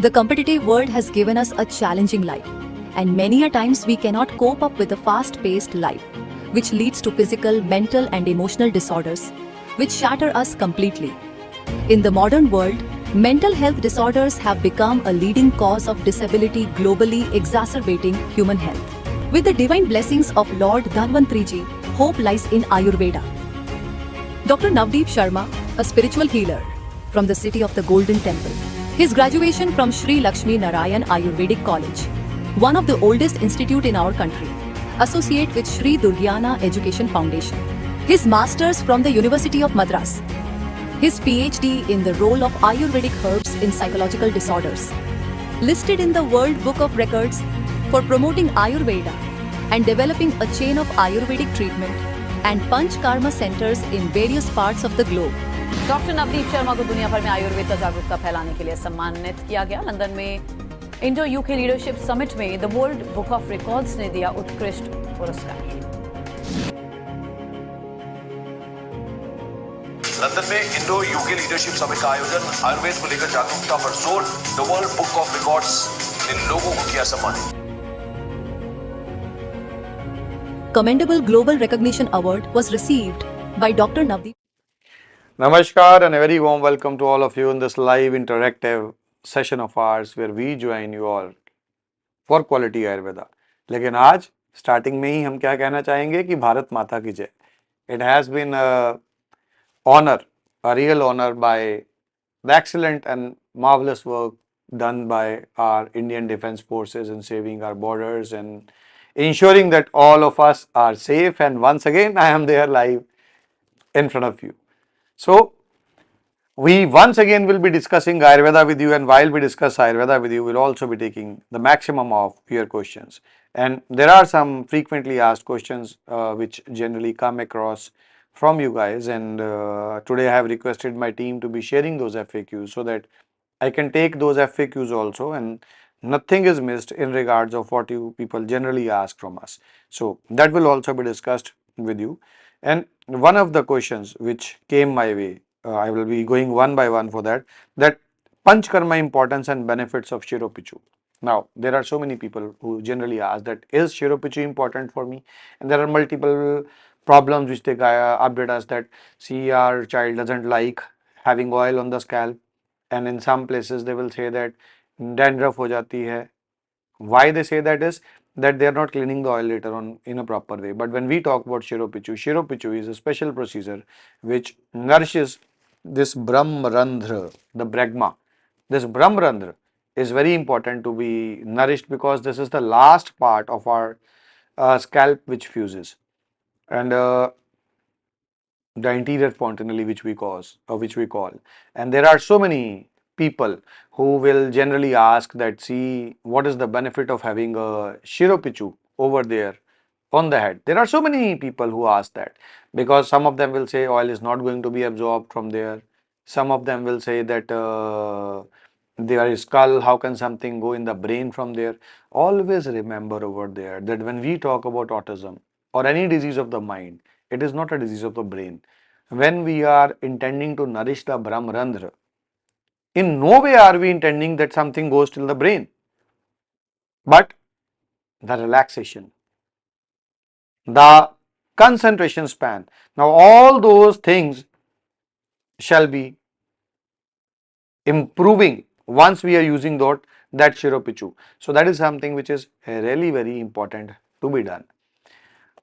The competitive world has given us a challenging life, and many a times we cannot cope up with a fast-paced life, which leads to physical, mental and emotional disorders, which shatter us completely. In the modern world, mental health disorders have become a leading cause of disability globally, exacerbating human health. With the divine blessings of Lord Dhanvantriji, hope lies in Ayurveda. Dr. Navdeep Sharma, a spiritual healer from the city of the Golden Temple. His graduation from Sri Lakshmi Narayan Ayurvedic College, one of the oldest institute in our country, associate with Sri Durgyana Education Foundation. His masters from the University of Madras. His PhD in the role of Ayurvedic herbs in psychological disorders. Listed in the World Book of Records for promoting Ayurveda and developing a chain of Ayurvedic treatment and Panch Karma centers in various parts of the globe. Doctor Navdeep Sharma को दुनिया भर में आयुर्वेद का जागरूकता फैलाने के लिए सम्मानित किया गया। लंदन में इंडो यूके लीडरशिप समिट में the world book of records ने दिया उत्कृष्ट पुरस्कार। लंदन में इंडो यूके लीडरशिप समिट का आयोजन, आयुर्वेद को लेकर जागरूकता पर जोर, the world book of records ने लोगों को किया सम्मानित। Commendable Global Recognition Award was received by Dr. Navdeep. Namaskar and a very warm welcome to all of you in this live interactive session of ours where we join you all for quality Ayurveda. लेकिन आज starting में ही हम क्या कहना चाहेंगे कि भारत माता की जय. It has been a honor, a real honor by the excellent and marvelous work done by our Indian Defence Forces in saving our borders and ensuring that all of us are safe. And once again, I am there live in front of you. So, we once again will be discussing Ayurveda with you, and while we discuss Ayurveda with you, we'll also be taking the maximum of your questions. And there are some frequently asked questions which generally come across from you guys, and today I have requested my team to be sharing those FAQs so that I can take those FAQs also and nothing is missed in regards of what you people generally ask from us. So, that will also be discussed with you. And one of the questions which came my way, I will be going one by one for that Panchkarma importance and benefits of Shiropichu. Now, there are so many people who generally ask that is Shiropichu important for me? And there are multiple problems which they update us that see our child doesn't like having oil on the scalp, and in some places they will say that dandruff ho jati hai. Why they say that is that they are not cleaning the oil later on in a proper way. But when we talk about Shiropichu, Shiropichu is a special procedure which nourishes this Brahmarandhra, the Brahma. This Brahmarandhra is very important to be nourished because this is the last part of our scalp which fuses, and the anterior fontanelle which we call, and there are so many people who will generally ask that see what is the benefit of having a Shiropichu over there on the head. There are so many people who ask that because some of them will say oil is not going to be absorbed from there. Some of them will say that there is skull, how can something go in the brain from there? Always remember over there that when we talk about autism or any disease of the mind, it is not a disease of the brain. When we are intending to nourish the Brahmarandhra, in no way are we intending that something goes till the brain, but the relaxation, the concentration span. Now, all those things shall be improving once we are using that Shiropichu. So, that is something which is really very important to be done.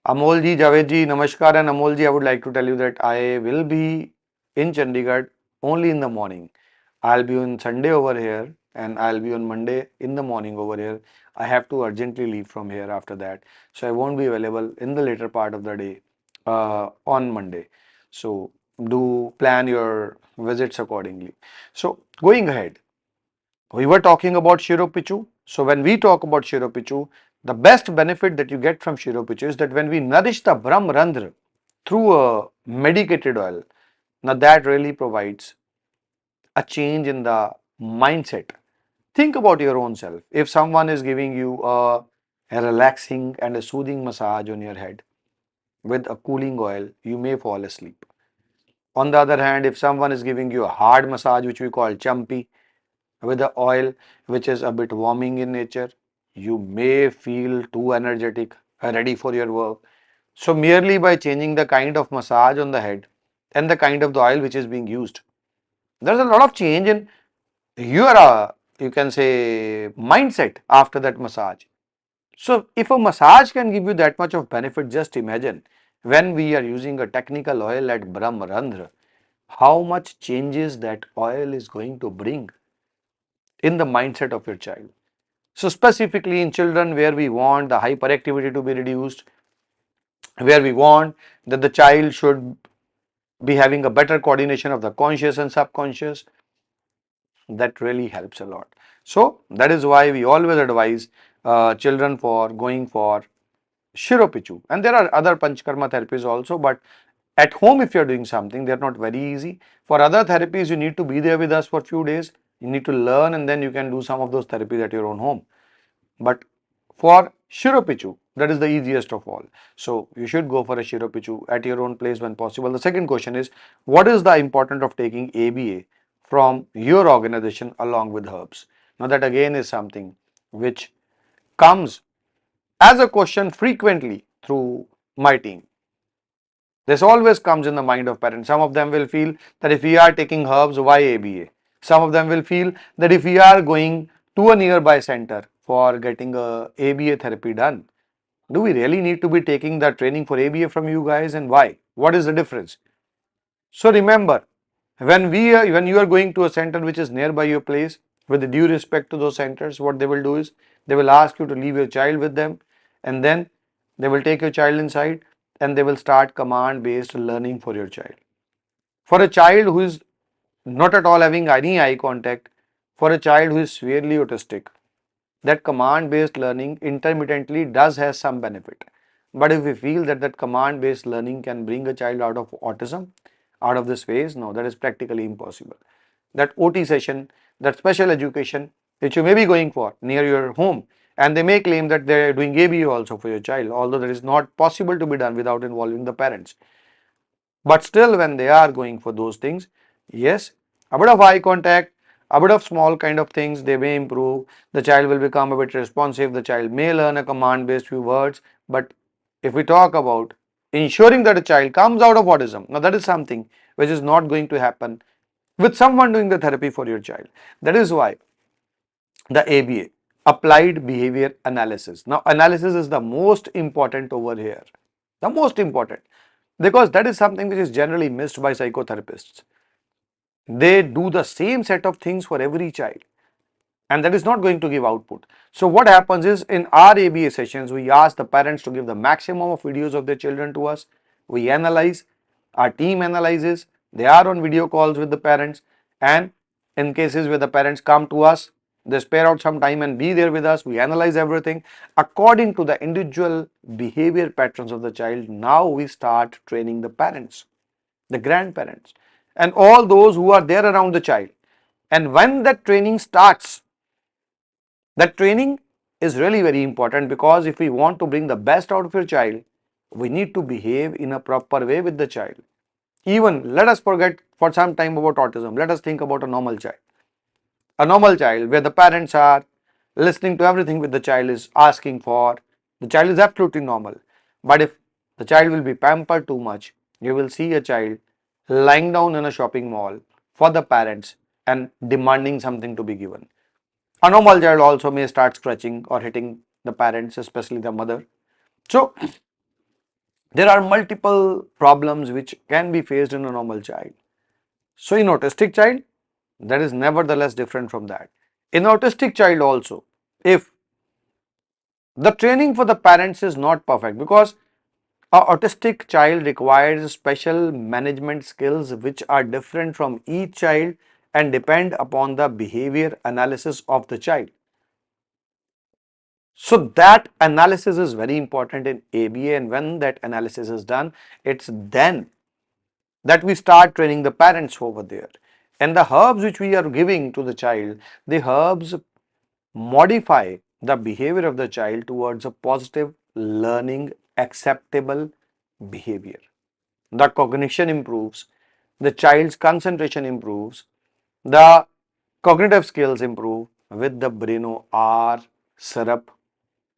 Amol ji, Javed ji, Namaskar, and Amol ji, I would like to tell you that I will be in Chandigarh only in the morning. I'll be on Sunday over here and I'll be on Monday in the morning over here. I have to urgently leave from here after that. So I won't be available in the later part of the day on Monday. So do plan your visits accordingly. So going ahead, we were talking about Shiropichu. So when we talk about Shiropichu, the best benefit that you get from Shiropichu is that when we nourish the Brahmarandhra through a medicated oil, now that really provides a change in the mindset. Think about your own self. If someone is giving you a relaxing and a soothing massage on your head with a cooling oil, you may fall asleep. On the other hand, if someone is giving you a hard massage, which we call champi, with the oil which is a bit warming in nature, you may feel too energetic, ready for your work. So merely by changing the kind of massage on the head and the kind of the oil which is being used, there's a lot of change in your you can say mindset after that massage. So if a massage can give you that much of benefit, just imagine when we are using a technical oil at Brahmarandhra, how much changes that oil is going to bring in the mindset of your child. So specifically in children where we want the hyperactivity to be reduced, where we want that the child should be having a better coordination of the conscious and subconscious, that really helps a lot. So that is why we always advise children for going for Shiropichu. And there are other Panchkarma therapies also, but at home if you are doing something, they are not very easy. For other therapies, you need to be there with us for a few days. You need to learn and then you can do some of those therapies at your own home. But for Shiropichu, that is the easiest of all. So you should go for a Shiropichu at your own place when possible. The second question is, what is the importance of taking ABA from your organization along with herbs? Now that again is something which comes as a question frequently through my team. This always comes in the mind of parents. Some of them will feel that if we are taking herbs, why ABA? Some of them will feel that if we are going to a nearby center for getting a ABA therapy done, do we really need to be taking the training for ABA from you guys, and why? What is the difference? So remember, when you are going to a center which is nearby your place, with due respect to those centers, what they will do is they will ask you to leave your child with them, and then they will take your child inside and they will start command based learning for your child. For a child who is not at all having any eye contact, for a child who is severely autistic, that command based learning intermittently does have some benefit. But if we feel that that command based learning can bring a child out of autism, out of this phase, no, that is practically impossible. That OT session, that special education which you may be going for near your home, and they may claim that they are doing ABU also for your child, although that is not possible to be done without involving the parents. But still, when they are going for those things, yes, a bit of eye contact, a bit of small kind of things, they may improve. The child will become a bit responsive. The child may learn a command based few words. But if we talk about ensuring that a child comes out of autism, now that is something which is not going to happen with someone doing the therapy for your child. That is why the ABA, applied behavior analysis. Now, analysis is the most important over here. The most important, because that is something which is generally missed by psychotherapists. They do the same set of things for every child, and that is not going to give output. So what happens is, in our ABA sessions, we ask the parents to give the maximum of videos of their children to us. We analyze, our team analyzes, they are on video calls with the parents, and in cases where the parents come to us, they spare out some time and be there with us. We analyze everything according to the individual behavior patterns of the child. Now we start training the parents, the grandparents, and all those who are there around the child. And when that training starts, that training is really very important, because if we want to bring the best out of your child, we need to behave in a proper way with the child. Even let us forget for some time about autism. Let us think about a normal child. A normal child where the parents are listening to everything which the child is asking for. The child is absolutely normal. But if the child will be pampered too much, you will see a child lying down in a shopping mall for the parents and demanding something to be given. A normal child also may start scratching or hitting the parents, especially the mother. So there are multiple problems which can be faced in a normal child. So in autistic child, that is nevertheless different from that. In autistic child also, if the training for the parents is not perfect, because an autistic child requires special management skills which are different from each child and depend upon the behavior analysis of the child. So that analysis is very important in ABA, and when that analysis is done, it's then that we start training the parents over there. And the herbs which we are giving to the child, the herbs modify the behavior of the child towards a positive, learning, acceptable behavior. The cognition improves, the child's concentration improves, the Cognitive skills improve with the Breno R syrup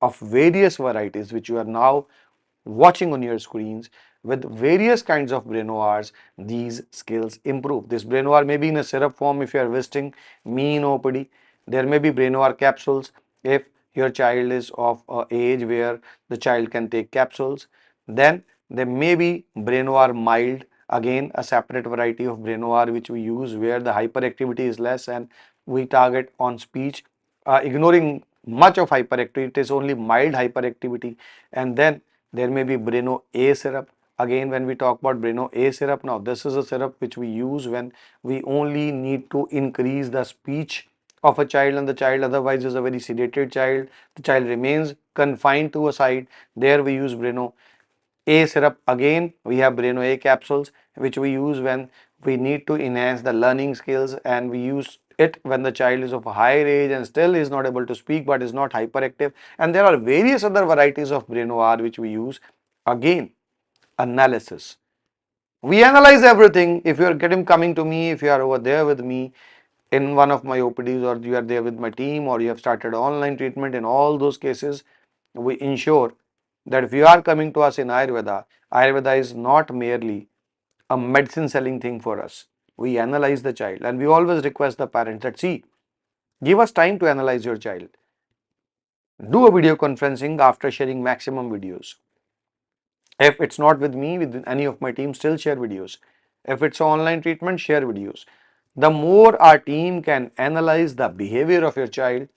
of various varieties, which you are now watching on your screens. With various kinds of Brenoirs, these skills improve. This Brenoir may be in a syrup form if you are visiting me in OPD. There may be Brenoir capsules if your child is of a age where the child can take capsules. Then there may be Brenoir mild, again a separate variety of Brenoir which we use where the hyperactivity is less and we target on speech, ignoring much of hyperactivity. It is only mild hyperactivity. And then there may be Breno A syrup. Again, when we talk about Breno A syrup, now this is a syrup which we use when we only need to increase the speech of a child and the child otherwise is a very sedated child. The child remains confined to a side. There we use Breno A syrup. Again, we have Breno A capsules which we use when we need to enhance the learning skills, and we use it when the child is of a higher age and still is not able to speak but is not hyperactive. And there are various other varieties of Breno R which we use. Again, analysis. We analyze everything. If you are getting coming to me, if you are over there with me in one of my OPDs, or you are there with my team, or you have started online treatment, in all those cases, we ensure that if you are coming to us in Ayurveda, Ayurveda is not merely a medicine selling thing for us. We analyze the child, and we always request the parents that, see, give us time to analyze your child. Do a video conferencing after sharing maximum videos. If it's not with me, with any of my team, still share videos. If it's online treatment, share videos. The more our team can analyze the behavior of your child,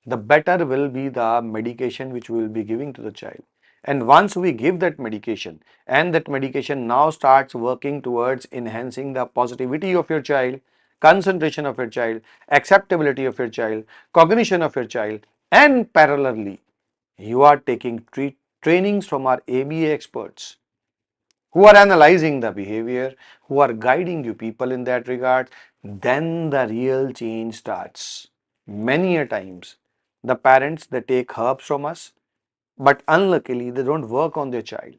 the better will be the medication which we will be giving to the child. And once we give that medication, and that medication now starts working towards enhancing the positivity of your child, concentration of your child, acceptability of your child, cognition of your child, and parallelly, you are taking trainings from our ABA experts who are analyzing the behavior, who are guiding you people in that regard, then the real change starts. Many a times, the parents, they take herbs from us, but unluckily they don't work on their child.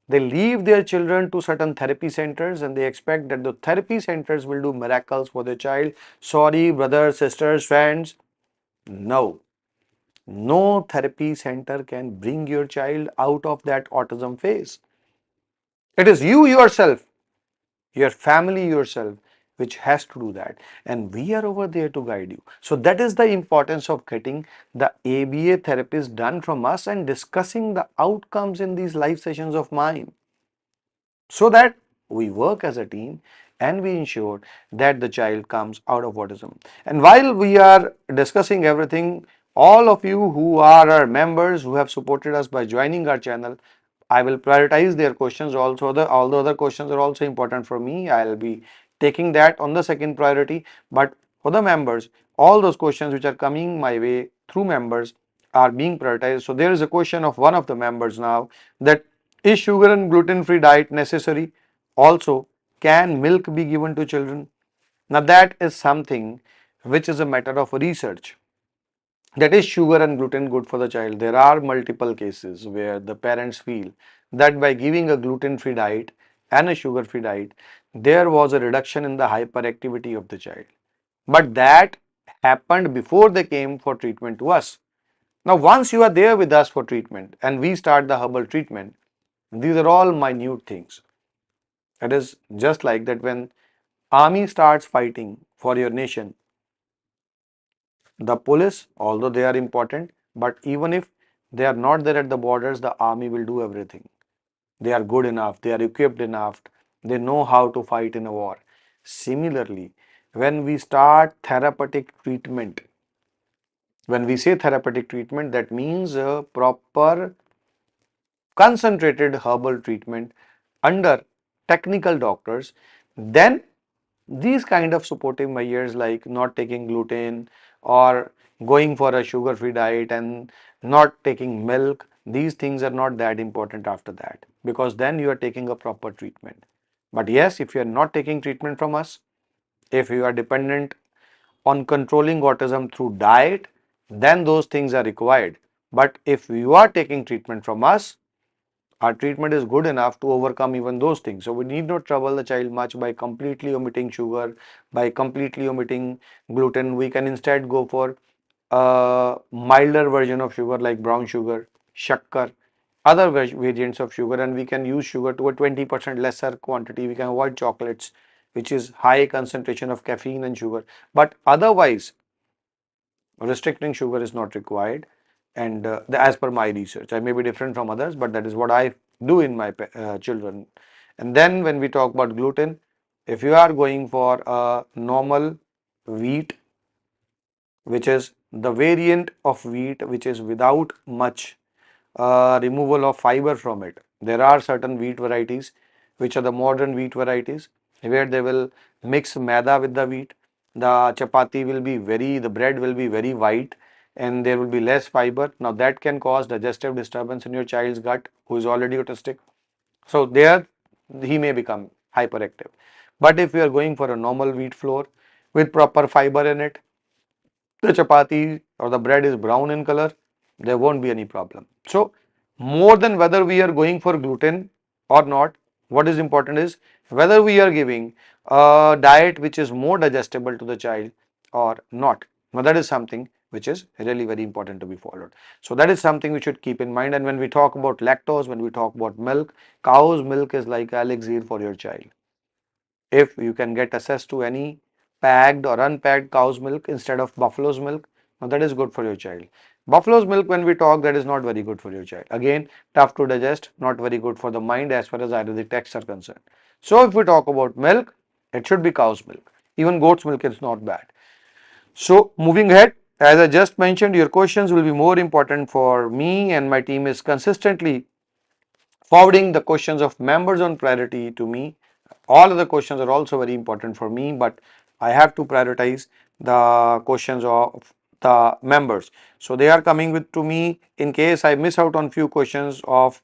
They leave their children to certain therapy centers and they expect that the therapy centers will do miracles for their child. Sorry, brothers, sisters, friends. No. No therapy center can bring your child out of that autism phase. It is you yourself, your family yourself, which has to do that, and we are over there to guide you. So that is the importance of getting the ABA therapist done from us and discussing the outcomes in these live sessions of mine, so that we work as a team and we ensure that the child comes out of autism. And while we are discussing everything, all of you who are our members, who have supported us by joining our channel, I will prioritize their questions also. All the other questions are also important for me. I'll be taking that on the second priority. But for the members, all those questions which are coming my way through members are being prioritized. So there is a question of one of the members now, that is sugar and gluten-free diet necessary? Also, can milk be given to children? Now that is something which is a matter of research. That is sugar and gluten good for the child? There are multiple cases where the parents feel that by giving a gluten-free diet and a sugar-free diet, there was a reduction in the hyperactivity of the child. But that happened before they came for treatment to us. Now, once you are there with us for treatment and we start the herbal treatment, these are all minute things. It is just like that when army starts fighting for your nation, the police, although they are important, but even if they are not there at the borders, the army will do everything. They are good enough, they are equipped enough, they know how to fight in a war. Similarly, when we start therapeutic treatment, when we say therapeutic treatment, that means a proper concentrated herbal treatment under technical doctors, then these kind of supportive measures like not taking gluten or going for a sugar free diet and not taking milk, these things are not that important after that, because then you are taking a proper treatment. But yes, if you are not taking treatment from us, if you are dependent on controlling autism through diet, then those things are required. But if you are taking treatment from us, Our treatment is good enough to overcome even those things. So we need not trouble the child much by completely omitting sugar, by completely omitting gluten. We can instead go for a milder version of sugar like brown sugar, shakkar, other variants of sugar, and we can use sugar to a 20% lesser quantity. We can avoid chocolates, which is high concentration of caffeine and sugar. But otherwise, restricting sugar is not required. And as per my research, I may be different from others, but that is what I do in my children. And then when we talk about gluten, if you are going for a normal wheat, which is the variant of wheat which is without much removal of fiber from it. There are certain wheat varieties which are the modern wheat varieties where they will mix maida with the wheat. The chapati will be the bread will be very white and there will be less fiber. Now that can cause digestive disturbance in your child's gut who is already autistic. So there he may become hyperactive. But if you are going for a normal wheat flour with proper fiber in it, the chapati or the bread is brown in color, there won't be any problem. So more than whether we are going for gluten or not, what is important is whether we are giving a diet which is more digestible to the child or not. Now that is something which is really very important to be followed. So that is something we should keep in mind. And when we talk about lactose, when we talk about milk, cow's milk is like elixir for your child. If you can get access to any packed or unpacked cow's milk instead of buffalo's milk, now that is good for your child. Buffalo's milk, when we talk, that is not very good for your child. Again, tough to digest, not very good for the mind as far as Ayurvedic texts are concerned. So if we talk about milk, it should be cow's milk. Even goat's milk is not bad. So moving ahead, as I just mentioned, your questions will be more important for me, and my team is consistently forwarding the questions of members on priority to me. All of the questions are also very important for me, but I have to prioritize the questions of the members. So they are coming with to me. In case I miss out on few questions of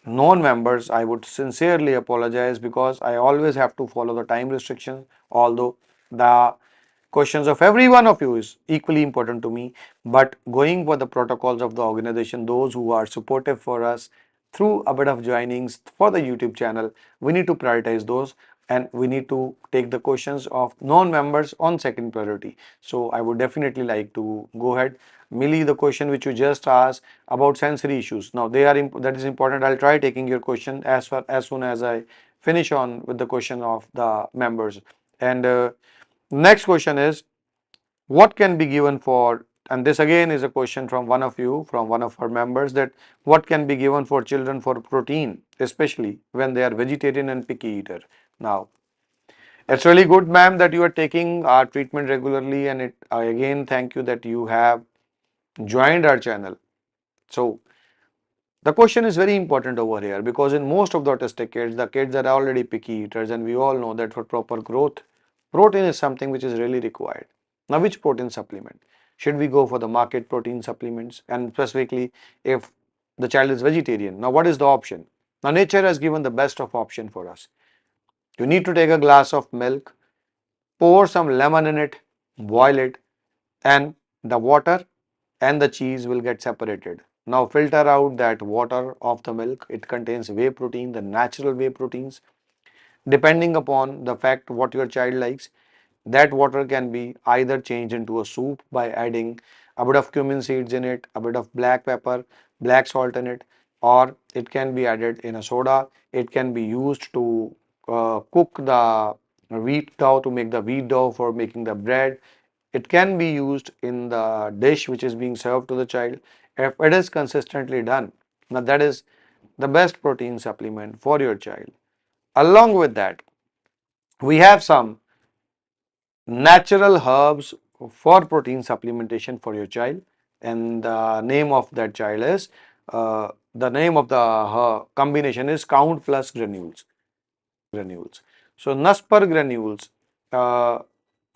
non-members, I would sincerely apologize because I always have to follow the time restrictions, although the questions of every one of you is equally important to me. But going for the protocols of the organization, those who are supportive for us through a bit of joinings for the YouTube channel, we need to prioritize those and we need to take the questions of non-members on second priority. So I would definitely like to go ahead. Millie, the question which you just asked about sensory issues. Now they are that is important. I'll try taking your question as soon as I finish on with the question of the members. And next question is, what can be given for, and this again is a question from one of you, from one of our members, that what can be given for children for protein, especially when they are vegetarian and picky eater. Now, it's really good, ma'am, that you are taking our treatment regularly, and I again thank you that you have joined our channel. So, the question is very important over here because in most of the autistic kids, the kids are already picky eaters, and we all know that for proper growth, protein is something which is really required. Now, which protein supplement? Should we go for the market protein supplements? And specifically, if the child is vegetarian, now what is the option? Now, nature has given the best of option for us. You need to take a glass of milk, pour some lemon in it, boil it, and the water and the cheese will get separated. Now filter out that water of the milk. It contains whey protein, the natural whey proteins. Depending upon the fact what your child likes, that water can be either changed into a soup by adding a bit of cumin seeds in it, a bit of black pepper, black salt in it, or it can be added in a soda. It can be used to cook the wheat dough to make the wheat dough for making the bread. It can be used in the dish which is being served to the child. If it is consistently done, now that is the best protein supplement for your child. Along with that, we have some natural herbs for protein supplementation for your child, and the name of that child is the name of the combination is Count Plus granules. So Nuspar granules,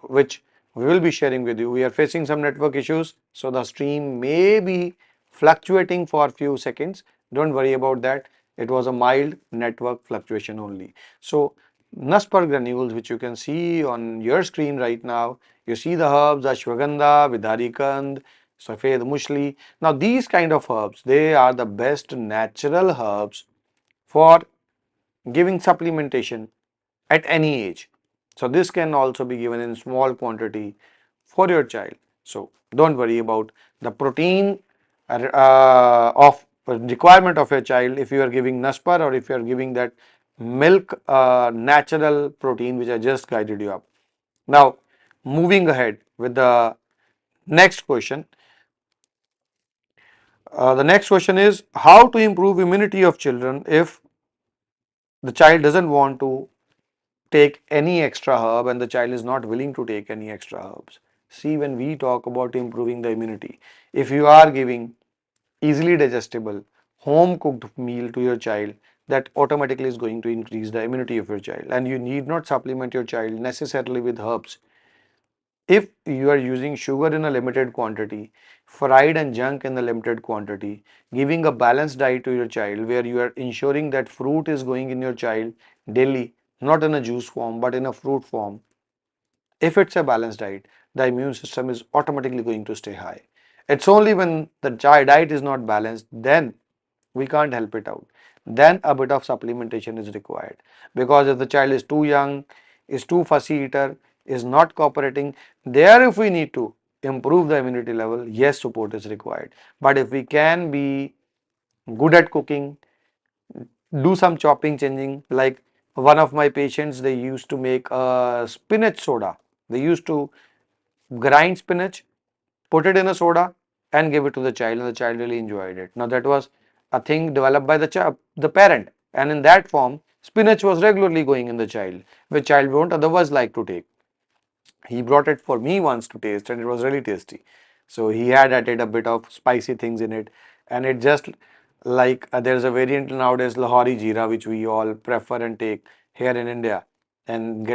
which we will be sharing with you. We are facing some network issues, so the stream may be fluctuating for a few seconds. Don't worry about that. It was a mild network fluctuation only. So Nuspar granules, which you can see on your screen right now, you see the herbs ashwagandha, vidharikand, safed mushli. Now these kind of herbs, they are the best natural herbs for giving supplementation at any age. So this can also be given in small quantity for your child. So don't worry about the protein of requirement of your child if you are giving Naspar or if you are giving that milk natural protein which I just guided you up. Now moving ahead with the next question. The next question is how to improve immunity of children if the child doesn't want to take any extra herb and the child is not willing to take any extra herbs. See, when we talk about improving the immunity, if you are giving easily digestible home cooked meal to your child, that automatically is going to increase the immunity of your child, and you need not supplement your child necessarily with herbs. If you are using sugar in a limited quantity, fried and junk in a limited quantity, giving a balanced diet to your child where you are ensuring that fruit is going in your child daily, not in a juice form but in a fruit form. If it's a balanced diet, the immune system is automatically going to stay high. It's only when the diet is not balanced, then we can't help it out. Then a bit of supplementation is required, because if the child is too young, is too fussy eater, is not cooperating, there if we need to improve the immunity level, yes, support is required. But if we can be good at cooking, do some chopping changing, like one of my patients, they used to make a spinach soda. They used to grind spinach, put it in a soda and give it to the child, and the child really enjoyed it. Now that was a thing developed by the parent, and in that form spinach was regularly going in the child, which child won't otherwise like to take. He brought it for me once to taste and it was really tasty. So he had added a bit of spicy things in it, and it just like there's a variant nowadays, Lahori Jeera, which we all prefer and take here in India, and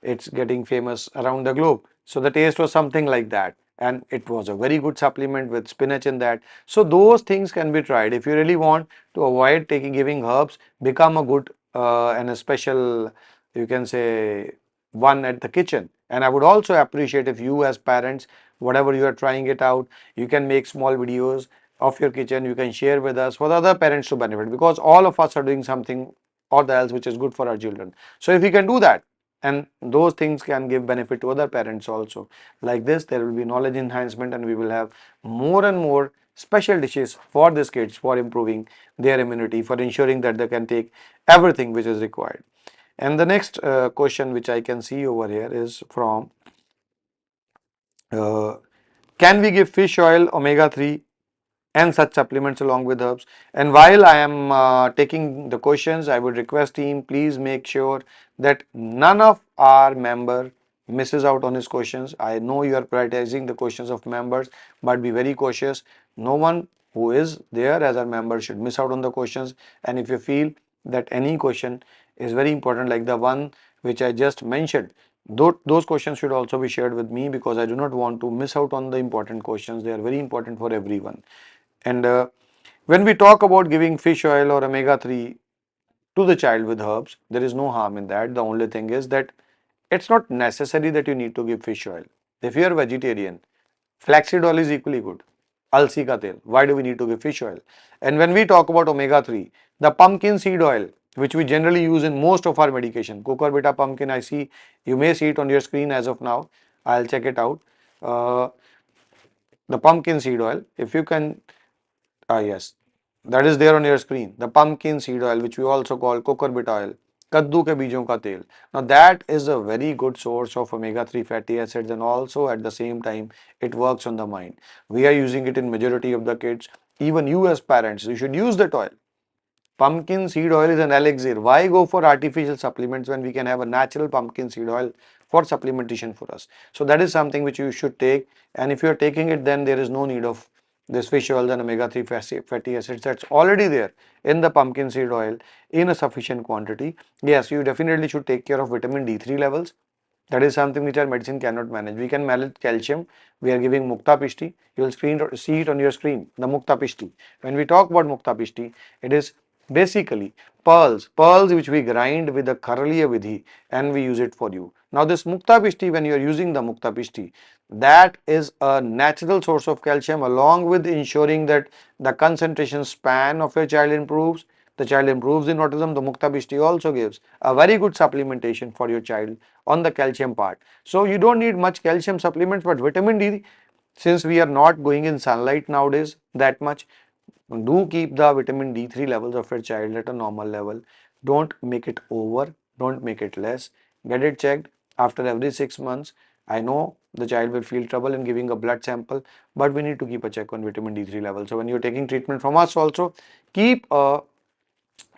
it's getting famous around the globe. So the taste was something like that, and it was a very good supplement with spinach in that. So those things can be tried if you really want to avoid giving herbs. Become a good and a special, you can say, one at the kitchen. And I would also appreciate if you as parents, whatever you are trying it out, you can make small videos of your kitchen, you can share with us for the other parents to benefit, because all of us are doing something or the else which is good for our children. So if we can do that, and those things can give benefit to other parents also, like this there will be knowledge enhancement, and we will have more and more special dishes for these kids for improving their immunity, for ensuring that they can take everything which is required. And the next question which I can see over here is from can we give fish oil, omega-3 and such supplements along with herbs? And while I am taking the questions, I would request team, please make sure that none of our member misses out on his questions. I know you are prioritizing the questions of members, but be very cautious. No one who is there as our member should miss out on the questions. And if you feel that any question is very important, like the one which I just mentioned, those questions should also be shared with me, because I do not want to miss out on the important questions. They are very important for everyone. And when we talk about giving fish oil or omega-3 to the child with herbs, there is no harm in that. The only thing is that it's not necessary that you need to give fish oil. If you are vegetarian, flaxseed oil is equally good. Alsi ka tel. Why do we need to give fish oil? And when we talk about omega-3, the pumpkin seed oil, which we generally use in most of our medication, cucurbita pumpkin, I see you may see it on your screen as of now. I'll check it out. The pumpkin seed oil, if you can, yes, that is there on your screen. The pumpkin seed oil, which we also call cucurbita oil, kaddu ke beejon ka tel. Now that is a very good source of omega-3 fatty acids, and also at the same time it works on the mind. We are using it in majority of the kids. Even you as parents, you should use that oil. Pumpkin seed oil is an elixir. Why go for artificial supplements when we can have a natural pumpkin seed oil for supplementation for us? So that is something which you should take, and if you are taking it, then there is no need of this fish oil and omega-3 fatty acids that's already there in the pumpkin seed oil in a sufficient quantity. Yes, you definitely should take care of vitamin D3 levels. That is something which our medicine cannot manage. We can manage calcium. We are giving Mukta Pishti. You will see it on your screen, the Mukta Pishti. When we talk about Mukta Pishti, it is basically pearls which we grind with the Karaliya Vidhi, and we use it for you. Now this Mukta Pishti, when you are using the Mukta Pishti, that is a natural source of calcium, along with ensuring that the concentration span of your child improves, the child improves in autism, the Mukta Bishti also gives a very good supplementation for your child on the calcium part. So you don't need much calcium supplements, but vitamin D, since we are not going in sunlight nowadays that much, do keep the vitamin D3 levels of your child at a normal level. Don't make it over, don't make it less. Get it checked after every 6 months. I know the child will feel trouble in giving a blood sample, but we need to keep a check on vitamin D3 level. So when you're taking treatment from us also, keep a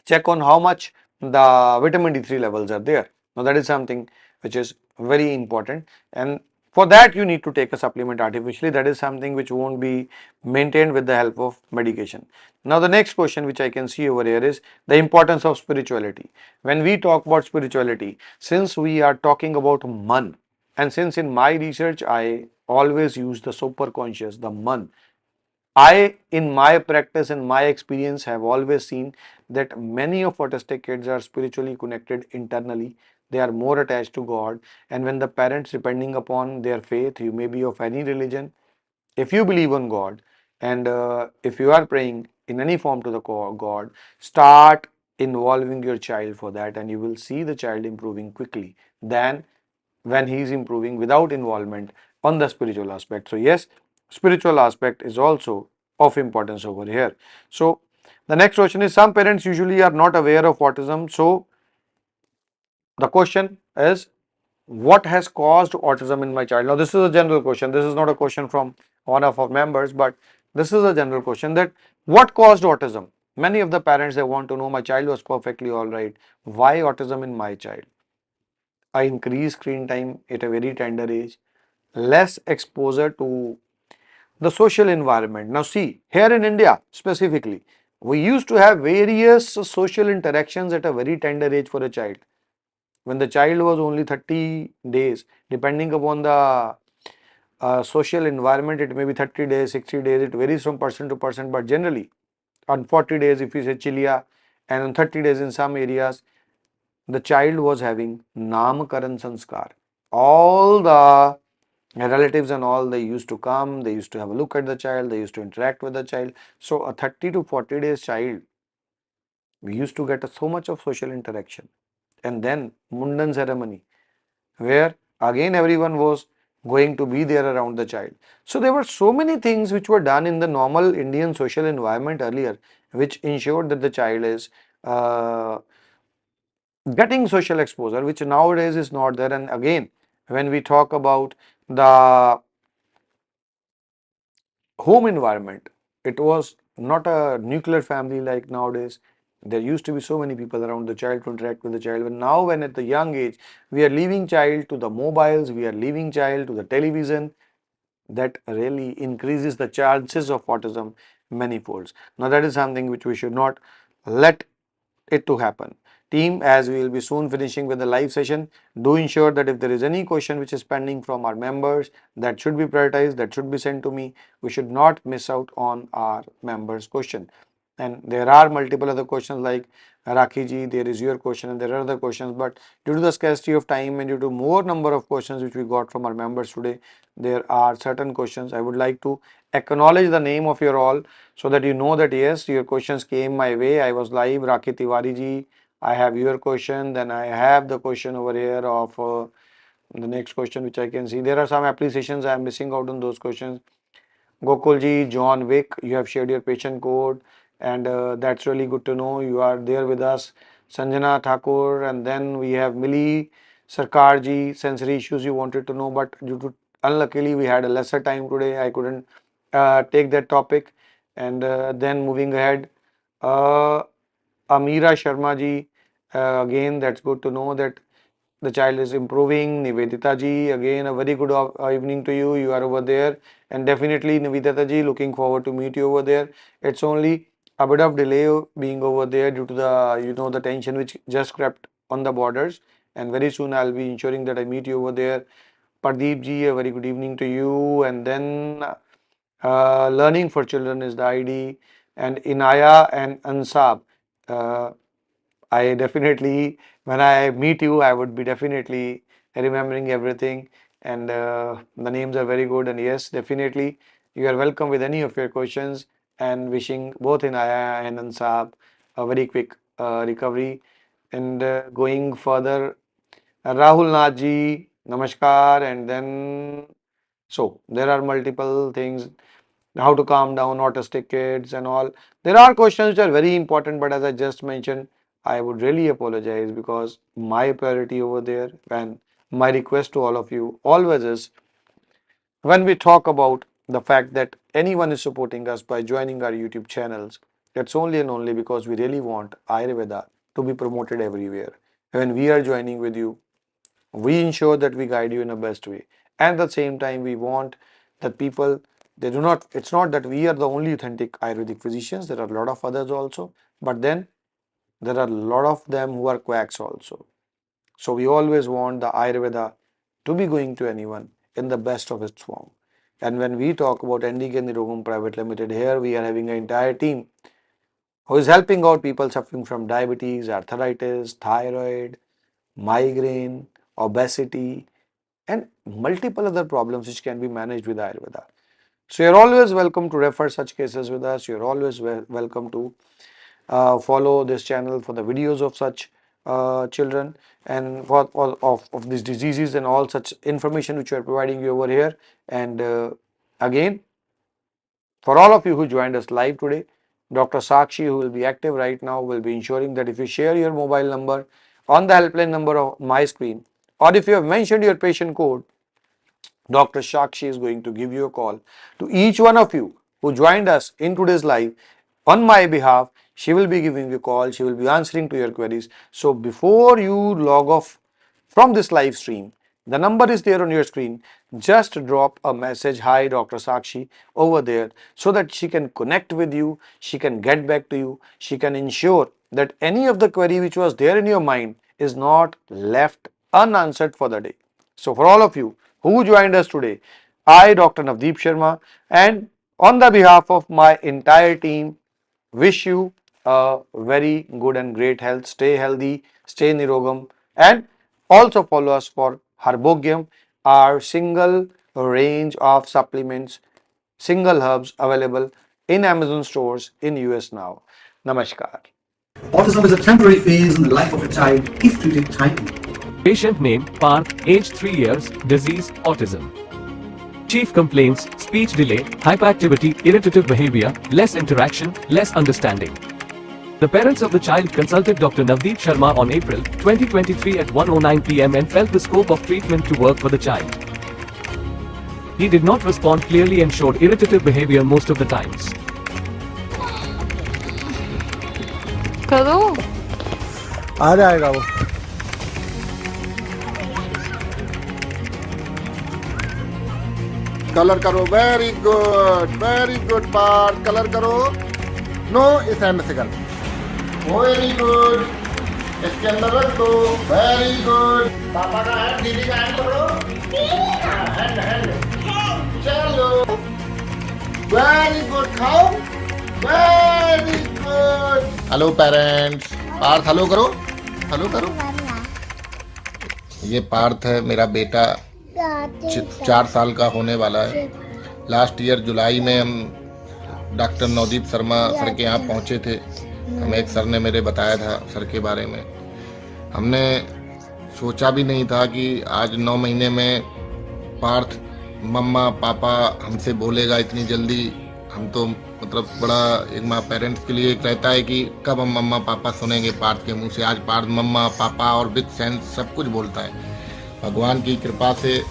check on how much the vitamin D3 levels are there. Now that is something which is very important, and for that you need to take a supplement artificially. That is something which won't be maintained with the help of medication. Now the next question which I can see over here is the importance of spirituality. When we talk about spirituality, since we are talking about man, and since in my research I always use the super conscious, the man, I, in my practice and my experience, have always seen that many of autistic kids are spiritually connected internally. They are more attached to God. And when the parents, depending upon their faith, you may be of any religion, if you believe on God and if you are praying in any form to the God, start involving your child for that, and you will see the child improving quickly than when he is improving without involvement on the spiritual aspect. So yes, spiritual aspect is also of importance over here. So the next question is, some parents usually are not aware of autism. So the question is, what has caused autism in my child? Now this is a general question. This is not a question from one of our members, but this is a general question, that what caused autism? Many of the parents, they want to know, my child was perfectly all right. Why autism in my child? I increased screen time at a very tender age, less exposure to the social environment. Now see, here in India specifically, we used to have various social interactions at a very tender age for a child. When the child was only 30 days, depending upon the social environment, it may be 30 days, 60 days, it varies from person to person, but generally on 40 days if you say Chilia, and on 30 days in some areas, the child was having Namakaran Sanskar. All the relatives and all, they used to come, they used to have a look at the child, they used to interact with the child. So a 30 to 40 days child, we used to get so much of social interaction. And then Mundan ceremony, where again everyone was going to be there around the child. So there were so many things which were done in the normal Indian social environment earlier, which ensured that the child is getting social exposure, which nowadays is not there. And again, when we talk about the home environment, it was not a nuclear family like nowadays. There used to be so many people around the child to interact with the child. But now, when at the young age, we are leaving child to the mobiles, we are leaving child to the television, that really increases the chances of autism many folds. Now, that is something which we should not let it to happen. Team, as we will be soon finishing with the live session, do ensure that if there is any question which is pending from our members, that should be prioritized, that should be sent to me. We should not miss out on our members' question. And there are multiple other questions like Rakhi ji, there is your question and there are other questions, but due to the scarcity of time and due to more number of questions which we got from our members today, there are certain questions. I would like to acknowledge the name of your all so that you know that yes, your questions came my way. I was live. Rakhi Tiwari ji, I have your question, then I have the question over here of the next question which I can see. There are some applications I am missing out on those questions. Gokulji, John Wick, you have shared your patient code, and that's really good to know. You are there with us. Sanjana Thakur, and then we have Millie Sarkarji, sensory issues you wanted to know, but due to unluckily we had a lesser time today, I couldn't take that topic. And then moving ahead, uh, Amira Sharma ji, again that's good to know that the child is improving. Nivedita ji, again a very good evening to you. You are over there, and definitely Nivedita ji, looking forward to meet you over there. It's only a bit of delay being over there due to the the tension which just crept on the borders, and very soon I'll be ensuring that I meet you over there. Pardeep ji, a very good evening to you. And then learning for children is the ID, and Inaya and Ansab. Uh, I definitely, when I meet you, I would be definitely remembering everything, and the names are very good. And yes, definitely, you are welcome with any of your questions. And wishing both Inaya and Ansab a very quick recovery. And going further, Rahul Naji, Namaskar, and then so there are multiple things, how to calm down autistic kids and all. There are questions which are very important, but as I just mentioned, I would really apologize because my priority over there and my request to all of you always is when we talk about the fact that anyone is supporting us by joining our YouTube channels, it's only and only because we really want Ayurveda to be promoted everywhere. When we are joining with you, we ensure that we guide you in the best way. And at the same time, we want that people, they do not, it's not that we are the only authentic Ayurvedic physicians, there are a lot of others also, but then there are a lot of them who are quacks also. So we always want the Ayurveda to be going to anyone in the best of its form. And when we talk about NDK Nirogam Private Limited, here we are having an entire team who is helping out people suffering from diabetes, arthritis, thyroid, migraine, obesity, and multiple other problems which can be managed with Ayurveda. So you're always welcome to refer such cases with us. You're always welcome to follow this channel for the videos of such children and for of these diseases and all such information which we are providing you over here. And again, for all of you who joined us live today, Dr. Sakshi, who will be active right now, will be ensuring that if you share your mobile number on the helpline number of my screen, or if you have mentioned your patient code, Dr. Sakshi is going to give you a call to each one of you who joined us in today's live on my behalf. She will be giving you a call. She will be answering to your queries. So before you log off from this live stream, the number is there on your screen. Just drop a message, hi Dr. Sakshi, over there so that she can connect with you. She can get back to you. She can ensure that any of the query which was there in your mind is not left unanswered for the day. So for all of you who joined us today, I, Dr. Navdeep Sharma, and on the behalf of my entire team, wish you a very good and great health. Stay healthy, stay nirogam, and also follow us for Harbogyam, our single range of supplements, single herbs available in Amazon stores in US now. Namaskar. Autism is a temporary phase in the life of a child if treated timely. Patient name Parth, age 3 years, disease autism. Chief complaints: speech delay, hyperactivity, irritative behavior, less interaction, less understanding. The parents of the child consulted Dr. Navdeep Sharma on April 2023 at 1:09 p.m. and felt the scope of treatment to work for the child. He did not respond clearly and showed irritative behavior most of the times. करो आ जाएगा वो। Colour करो, very good part, colour करो। No, इस hand से कर, very good, इसके अंदर रख दो, वेरी गुड। पापा का हैंड, दीदी का हैंड पकड़ो, हैंड चलो, वेरी गुड, खाओ, very good. Hello parents, Parth hello करो, हेलो करो। ये पार्थ है, मेरा बेटा 4 साल का होने वाला है। लास्ट ईयर जुलाई में हम डॉक्टर नवदीप शर्मा सर के यहाँ पहुँचे थे। हमें एक सर ने मेरे बताया था सर के बारे में। हमने सोचा भी नहीं था कि आज 9 महीने में पार्थ मम्मा पापा हमसे बोलेगा इतनी जल्दी। हम तो मतलब बड़ा एक माँ पेरेंट्स के लिए एक रहता है कि कब हम मम्मा पापा सुनेंगे पार्थ के मुंह से। आज पार्थ मम्मा पापा और विद सेंस सब कुछ बोलता है। भगवान की कृपा से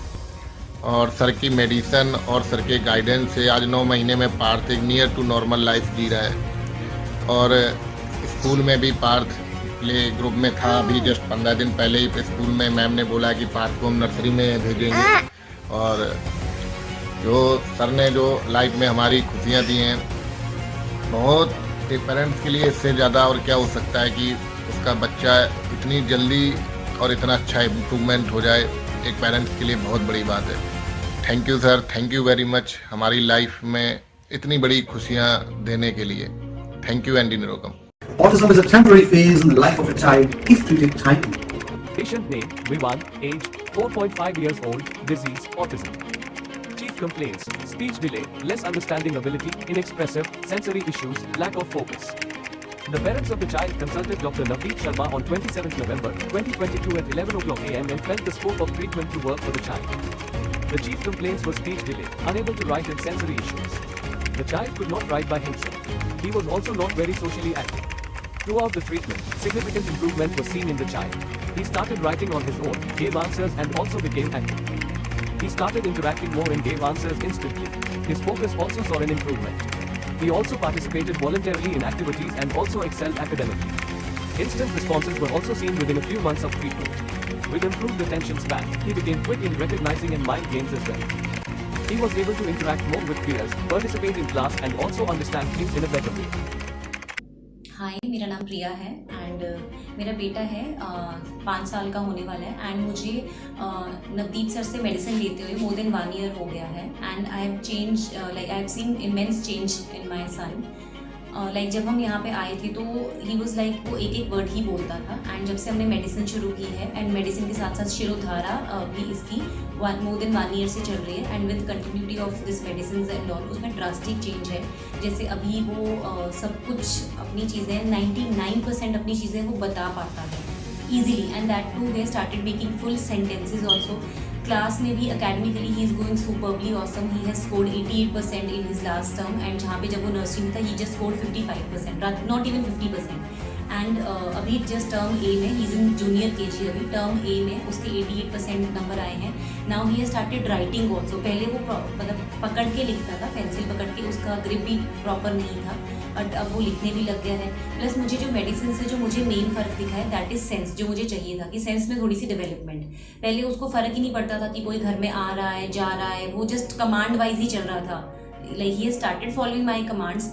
और सर की मेडिसिन और सर के गाइडेंस से आज 9 महीने में पार्थ एक नियर टू नॉर्मल लाइफ जी रहा है। और स्कूल में भी पार्थ प्ले ग्रुप में था। अभी जस्ट 15 दिन पहले ही स्कूल में मैम ने बोला कि पार्थ को हम नर्सरी में भेजेंगे। और जो सर ने जो लाइफ में हमारी खुशियाँ दी हैं, बहुत एक पेरेंट्स के लिए इससे ज़्यादा और क्या हो सकता है कि उसका बच्चा इतनी जल्दी और इतना अच्छा इम्प्रूवमेंट हो जाए, एक पेरेंट्स के लिए बहुत बड़ी बात है। Thank you sir, thank you very much हमारी लाइफ में इतनी बड़ी खुशियाँ देने के लिए। Thank you Andy Nirogam. Autism is a temporary phase in the life of a child if treated timely. Patient name Vivan, age 4.5 years old, disease autism. Chief complaints: speech delay, less understanding ability, inexpressive, sensory issues, lack of focus. The parents of the child consulted Dr. Navdeep Sharma on 27 November 2022 at 11 o'clock am and felt the scope of treatment to work for the child. The chief complaints were speech delay, unable to write and sensory issues. The child could not write by himself. He was also not very socially active. Throughout the treatment, significant improvement was seen in the child. He started writing on his own, gave answers and also became active. He started interacting more and gave answers instantly. His focus also saw an improvement. He also participated voluntarily in activities and also excelled academically. Instant responses were also seen within a few months of treatment. With improved attention span, he became quick in recognizing and mind games as well. He was able to interact more with peers, participate in class and also understand things in a better way. हाय, मेरा नाम प्रिया है and मेरा बेटा है 5 साल का होने वाला है एंड मुझे नवदीप सर से मेडिसिन लेते हुए मोर देन 1 ईयर हो गया है and I have change like I have seen immense change in my son. Like जब हम यहाँ पे आए थे तो ही वॉज लाइक वो एक एक वर्ड ही बोलता था एंड जब से हमने मेडिसिन शुरू की है एंड मेडिसिन के साथ साथ शिरोधारा भी इसकी मोर देन 1 ईयर से चल रही है and with continuity of this medicine and all उसमें ड्रास्टिक चेंज है। जैसे अभी वो सब कुछ अपनी चीज़ें 99% अपनी चीज़ें वो बता पाता है easily and that too they started making full sentences also. Class में भी academically he is going superbly awesome. He has scored 88% in his last term and जहाँ पे जब वो नर्सरी में था he just scored 55%, not even 50%। And अभी just term A में he is in junior KG, अभी टर्म ए में उसके 88% नंबर आए हैं। Now he has started writing also. पहले वो मतलब पकड़ के लिखता था, पेंसिल पकड़ के, उसका ग्रिप भी प्रॉपर नहीं था बट अब वो लिखने भी लग गया है। प्लस मुझे जो मेडिसिन से जो मुझे मेन फ़र्क दिखा है दैट इज़ सेंस, जो मुझे चाहिए था कि सेंस में थोड़ी सी डेवलपमेंट। पहले उसको फ़र्क ही नहीं पड़ता था कि कोई घर में आ रहा है जा रहा है, वो जस्ट कमांड वाइज ही चल रहा था। Like he started following my commands,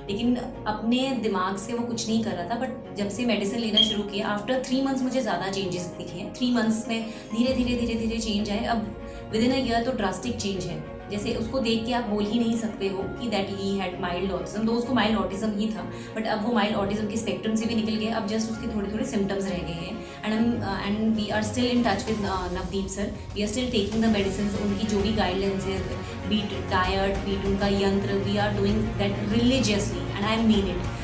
लेकिन अपने दिमाग से वो कुछ नहीं कर रहा था। बट जब से मेडिसिन लेना शुरू किया आफ्टर 3 मंथ्स मुझे ज़्यादा चेंजेस दिखे हैं। 3 मंथ्स में धीरे धीरे चेंज आए। अब विद इन अ ईयर तो ड्रास्टिक चेंज है। जैसे उसको देख के आप बोल ही नहीं सकते हो कि that he had mild autism, तो उसको माइल्ड ऑटिज्म ही था बट अब वो माइल्ड ऑटिज्म के स्पेक्ट्रम से भी निकल गए। अब जस्ट उसके थोड़े सिम्टम्स रह गए हैं and we are still in touch with Navdeep sir. We are still taking the medicine. उनकी जो भी गाइडलाइंस है, बीट डाइट, बीट उनका यंत्र, we are doing that religiously and I mean it.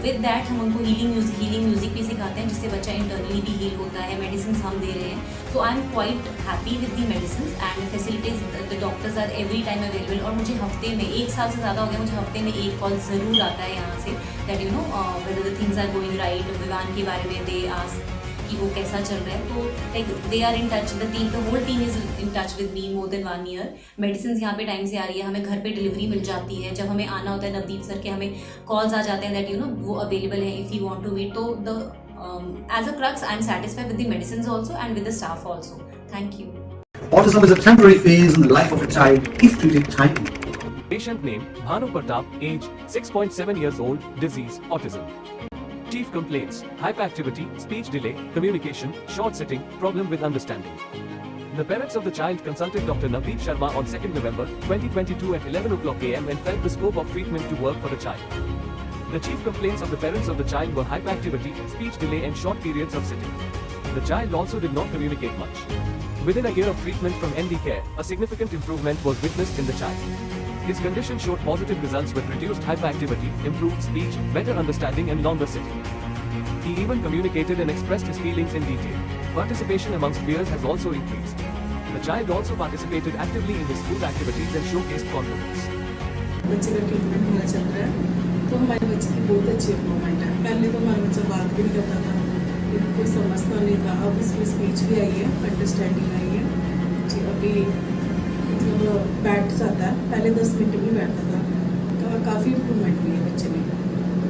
With that हम उनको हीलिंग म्यूजिक भी सिखाते हैं जिससे बच्चा इंटरनली भी हील होता है। मेडिसिन हम दे रहे हैं। So I am quite happy with the medicine and facilities. The doctors are every time available और मुझे हफ्ते में 1 साल से ज़्यादा हो गया, मुझे हफ्ते में 1 कॉल ज़रूर आता है यहाँ से that you know whether the things are going right. Vivaan के बारे में दे आस्क कि वो कैसा चल रहा है। तो like they are in touch, the whole team is in touch with me more than 1 year. Medicine यहाँ पे टाइम से आ रही है, हमें घर पे डिलीवरी मिल जाती है। जब हमें आना होता है नवदीप सर के हमें कॉल्स आ जाते हैं दैट यू नो वो अवेलेबल है if you want to meet. तो the edge a crux I am satisfied with the medicine also and with the staff also. Thank you. Autism is a temporary phase in the life of a child if treated timely. Patient name Bhanu Pratap, age 6.7 years old, disease autism. Chief complaints: hyperactivity, speech delay, communication, short sitting, problem with understanding. The parents of the child consulted Dr. Navdeep Sharma on 2nd November 2022 at 11 o'clock am and felt the scope of treatment to work for the child. The chief complaints of the parents of the child were hyperactivity, speech delay and short periods of sitting. The child also did not communicate much. Within a year of treatment from ND Care, a significant improvement was witnessed in the child. His condition showed positive results with reduced hyperactivity, improved speech, better understanding and longer sitting. He even communicated and expressed his feelings in detail. Participation amongst peers has also increased. The child also participated actively in his school activities and showcased confidence. बच्चे का treatment हुआ चल रहा है तो हमारे बच्चे की बहुत अच्छी इम्प्रूवमेंट है। पहले तो हमारा बच्चा बात भी नहीं करता था, कोई समझता नहीं था। अब इसमें स्पीच भी आई है, अंडरस्टैंडिंग आई है जी। अभी मतलब बैठ जाता है, पहले 10 मिनट में बैठता था। काफ़ी इम्प्रूवमेंट हुई है बच्चे में,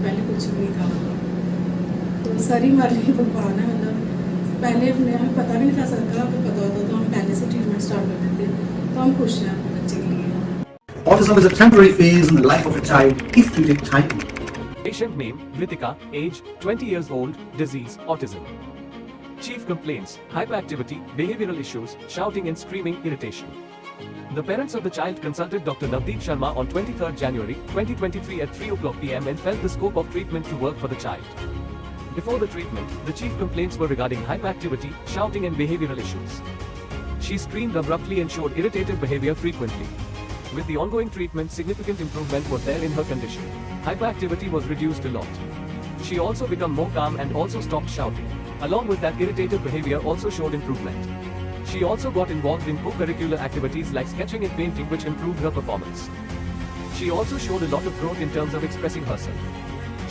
पहले कुछ भी नहीं था मतलब। तो सारी हमारी भगवान है मतलब। पहले हमें पता भी नहीं था सरकार को पता होता तो हम पहले से ट्रीटमेंट स्टार्ट कर देते। तो हम खुश हैं अपने बच्चे के लिए। Autism is a temporary phase in the life of a child if treated timely. Patient name Ritika, age 20 years old, disease autism. Chief complaints: hyperactivity, behavioral issues, shouting and screaming, irritation. The parents of the child consulted Dr. Navdeep Sharma on 23rd January 2023 at 3 o'clock p.m. and felt the scope of treatment to work for the child. Before the treatment, the chief complaints were regarding hyperactivity, shouting and behavioral issues. She screamed abruptly and showed irritated behavior frequently. With the ongoing treatment, significant improvement was there in her condition. Hyperactivity was reduced a lot. She also became more calm and also stopped shouting. Along with that, irritative behavior also showed improvement. She also got involved in co-curricular activities like sketching and painting, which improved her performance. She also showed a lot of growth in terms of expressing herself.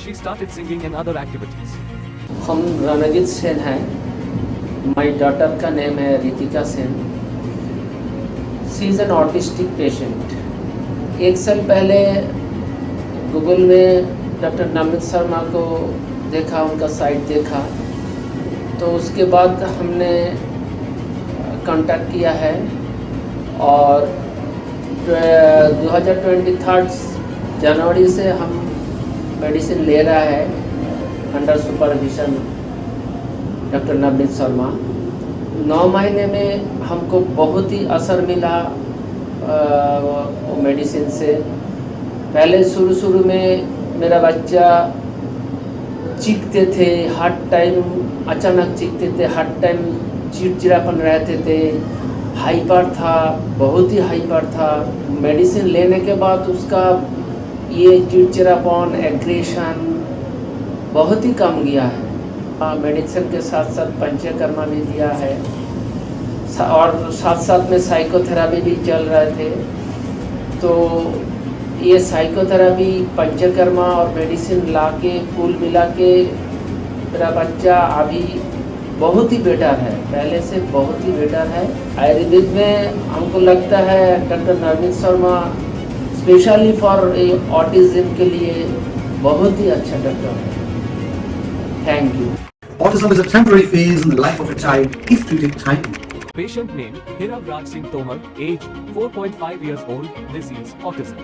She started singing and other activities. हम रणजीत सेन हैं. My daughter का name है Ritika Sen. She is an autistic patient. 1 साल पहले Google में doctor Navneet Sharma को देखा, उनका साइट देखा, तो उसके बाद हमने कांटेक्ट किया है और 2023 जनवरी से हम मेडिसिन ले रहा है under supervision doctor Navneet Sharma. 9 महीने में हमको बहुत ही असर मिला वो मेडिसिन से. पहले शुरू में मेरा बच्चा चीखते थे, हर टाइम अचानक चीखते थे, हर टाइम चिड़चिड़ापन रहते थे, हाइपर था, बहुत ही हाइपर था. मेडिसिन लेने के बाद उसका ये चिड़चिड़ापन, एग्रेशन बहुत ही कम गया है. मेडिसिन के साथ साथ पंचकर्मा भी दिया है और साथ में साइकोथेरेपी भी चल रहे थे. तो ये साइकोथेरेपी, पंचकर्मा और मेडिसिन लाके कुल मिला के मेरा बच्चा अभी बहुत ही बेटर है, पहले से बहुत ही बेटर है. आयुर्वेद में हमको लगता है doctor Navneet Sharma specially for autism के लिए बहुत ही अच्छा डॉक्टर है. Thank you. Autism is a temporary phase in the life of a child if treated timely. Patient name Hirav Raj Singh Tomar, age 4.5 years old, disease autism.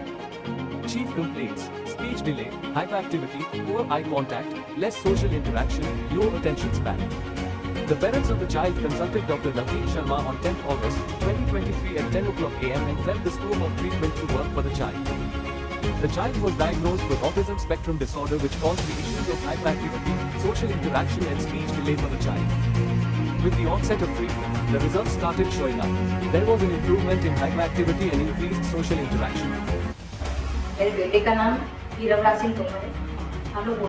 Chief complaints: speech delay, hyperactivity, poor eye contact, less social interaction, low attention span. The parents of the child consulted Dr. Navneet Sharma on 10th August 2023 at 10 o'clock am and felt the scope of treatment to work for the child. The child was diagnosed with autism spectrum disorder, which caused the issues of hyperactivity, social interaction and speech delay for the child. With the onset of treatment, the results started showing up. There was an improvement in hyperactivity and increased social interaction. मेरे बेटे का नाम हीराव राज सिंह तोमर है. हम लोग